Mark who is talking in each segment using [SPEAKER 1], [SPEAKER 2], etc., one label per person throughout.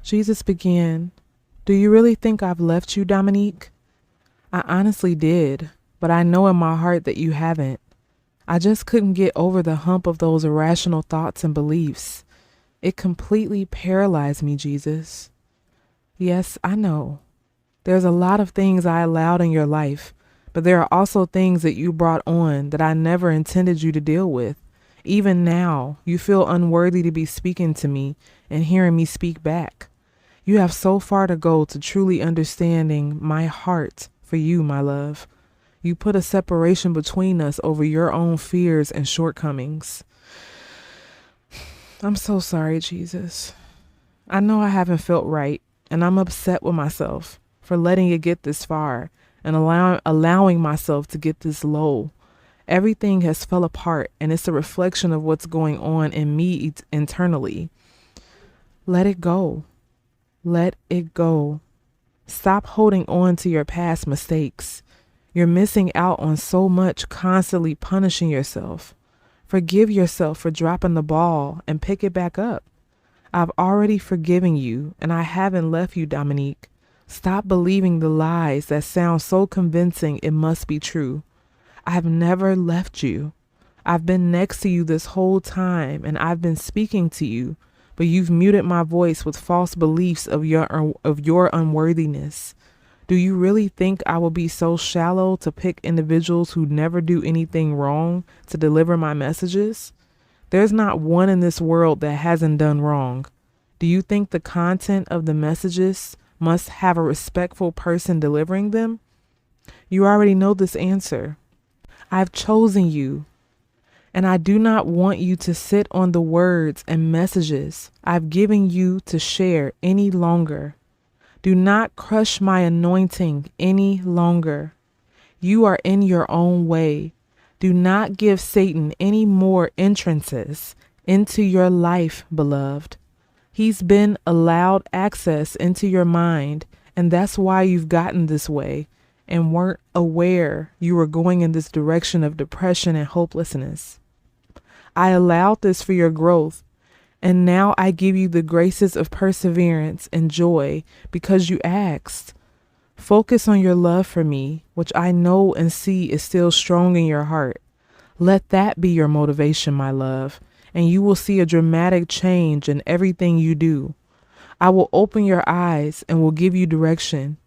[SPEAKER 1] Jesus began, "Do you really think I've left you, Dominique? I honestly did, but I know in my heart that you haven't. I just couldn't get over the hump of those irrational thoughts and beliefs. It completely paralyzed me, Jesus. Yes, I know. There's a lot of things I allowed in your life, but there are also things that you brought on that I never intended you to deal with. Even now, you feel unworthy to be speaking to me and hearing me speak back. You have so far to go to truly understanding my heart for you, my love. You put a separation between us over your own fears and shortcomings. I'm so sorry, Jesus. I know I haven't felt right, and I'm upset with myself for letting it get this far and allowing myself to get this low. Everything has fell apart, and it's a reflection of what's going on in me internally. Let it go. Let it go. Stop holding on to your past mistakes. You're missing out on so much constantly punishing yourself. Forgive yourself for dropping the ball and pick it back up. I've already forgiven you, and I haven't left you, Dominique. Stop believing the lies that sound so convincing it must be true. I've never left you. I've been next to you this whole time, and I've been speaking to you, but you've muted my voice with false beliefs of your unworthiness. Do you really think I will be so shallow to pick individuals who never do anything wrong to deliver my messages? There's not one in this world that hasn't done wrong. Do you think the content of the messages must have a respectful person delivering them? You already know this answer. I've chosen you, and I do not want you to sit on the words and messages I've given you to share any longer. Do not crush my anointing any longer. You are in your own way. Do not give Satan any more entrances into your life, beloved. He's been allowed access into your mind, and that's why you've gotten this way and weren't aware you were going in this direction of depression and hopelessness. I allowed this for your growth, and now I give you the graces of perseverance and joy because you asked. Focus on your love for me, which I know and see is still strong in your heart. Let that be your motivation, my love, and you will see a dramatic change in everything you do. I will open your eyes and will give you direction.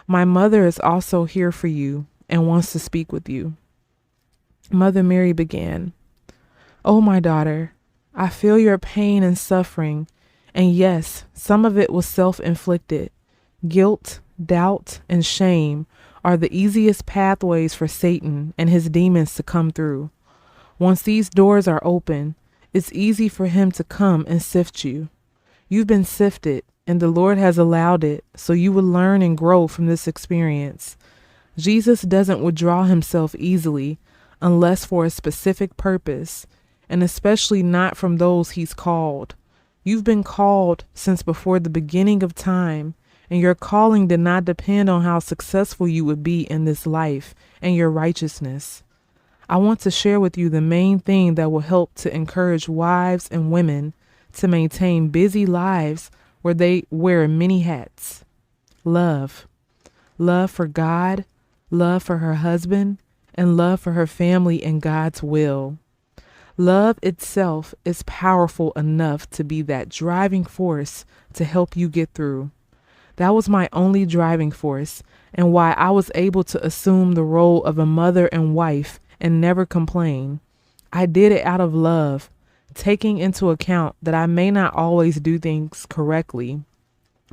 [SPEAKER 1] My mother is also here for you and wants to speak with you. Mother Mary began, "Oh, my daughter, I feel your pain and suffering, and yes, some of it was self-inflicted. Guilt, doubt, and shame are the easiest pathways for Satan and his demons to come through. Once these doors are open, it's easy for him to come and sift you. You've been sifted, and the Lord has allowed it so you will learn and grow from this experience. Jesus doesn't withdraw himself easily unless for a specific purpose, and especially not from those he's called. You've been called since before the beginning of time, and your calling did not depend on how successful you would be in this life and your righteousness. I want to share with you the main thing that will help to encourage wives and women to maintain busy lives where they wear many hats. Love. Love for God, love for her husband, and love for her family and God's will. Love itself is powerful enough to be that driving force to help you get through. That was my only driving force and why I was able to assume the role of a mother and wife and never complain. I did it out of love, taking into account that I may not always do things correctly,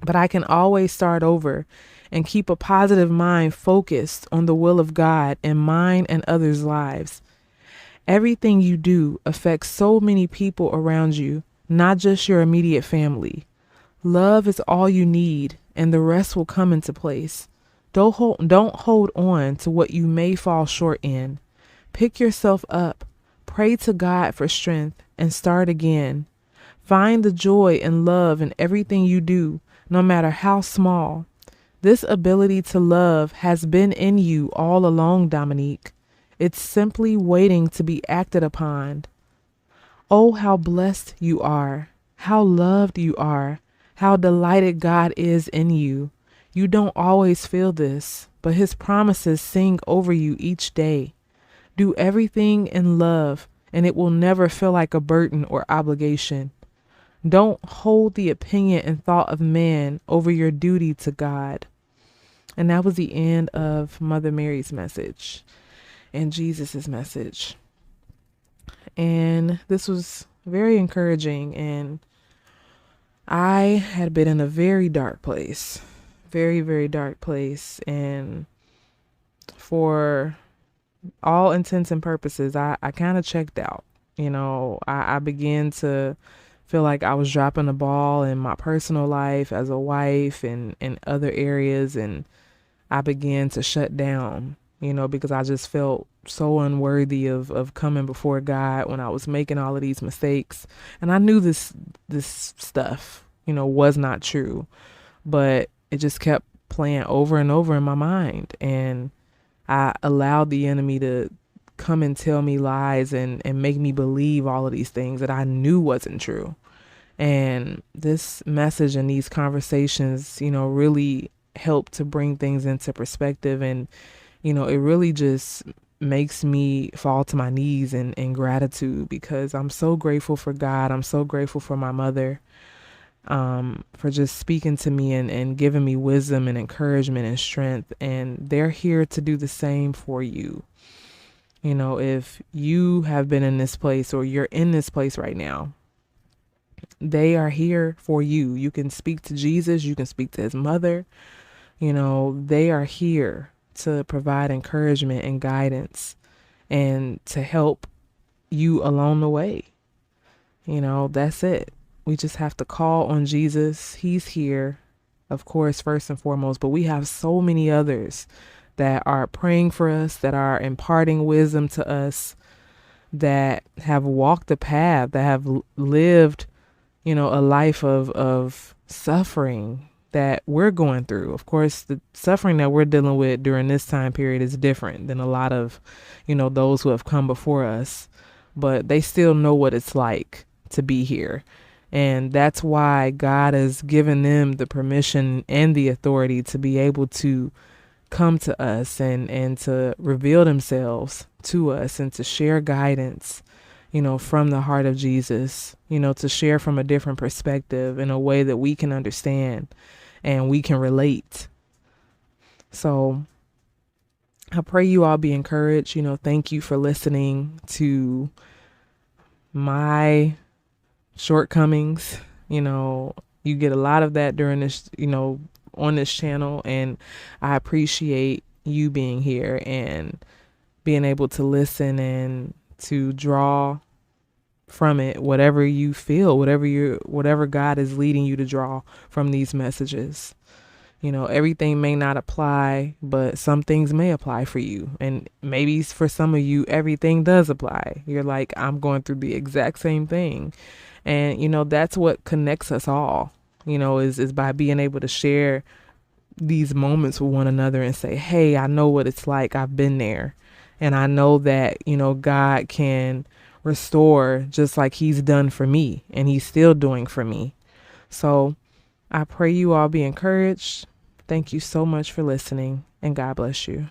[SPEAKER 1] but I can always start over and keep a positive mind focused on the will of God in mine and others' lives. Everything you do affects so many people around you, not just your immediate family. Love is all you need, and the rest will come into place. Don't hold on to what you may fall short in. Pick yourself up, pray to God for strength, and start again. Find the joy and love in everything you do, no matter how small. This ability to love has been in you all along, Dominique. It's simply waiting to be acted upon. Oh, how blessed you are, how loved you are, how delighted God is in you. You don't always feel this, but his promises sing over you each day. Do everything in love, and it will never feel like a burden or obligation. Don't hold the opinion and thought of man over your duty to God. And that was the end of Mother Mary's message and Jesus's message. And this was very encouraging. And I had been in a very dark place, very, very dark place. And for all intents and purposes, I kind of checked out. I began to feel like I was dropping the ball in my personal life as a wife and in other areas. And I began to shut down, because I just felt so unworthy of coming before God when I was making all of these mistakes. And I knew this stuff, was not true, but it just kept playing over and over in my mind. And I allowed the enemy to come and tell me lies and make me believe all of these things that I knew wasn't true. And this message and these conversations, really help to bring things into perspective. And, it really just makes me fall to my knees in gratitude, because I'm so grateful for God. I'm so grateful for my mother, for just speaking to me and giving me wisdom and encouragement and strength. And they're here to do the same for you. If you have been in this place or you're in this place right now, they are here for you. You can speak to Jesus. You can speak to his mother. They are here to provide encouragement and guidance and to help you along the way. That's it. We just have to call on Jesus. He's here, of course, first and foremost, but we have so many others that are praying for us, that are imparting wisdom to us, that have walked the path, that have lived, a life of suffering that we're going through. Of course, the suffering that we're dealing with during this time period is different than a lot of, those who have come before us, but they still know what it's like to be here. And that's why God has given them the permission and the authority to be able to come to us and to reveal themselves to us and to share guidance, from the heart of Jesus, to share from a different perspective in a way that we can understand and we can relate. So I pray you all be encouraged. Thank you for listening to my shortcomings. You get a lot of that during this, on this channel. And I appreciate you being here and being able to listen and to draw from it whatever you feel, whatever God is leading you to draw from these messages. Everything may not apply, but some things may apply for you. And maybe for some of you, everything does apply. You're like, I'm going through the exact same thing. And, that's what connects us all, is by being able to share these moments with one another and say, hey, I know what it's like. I've been there. And I know that, God can restore just like he's done for me and he's still doing for me. So I pray you all be encouraged. Thank you so much for listening, and God bless you.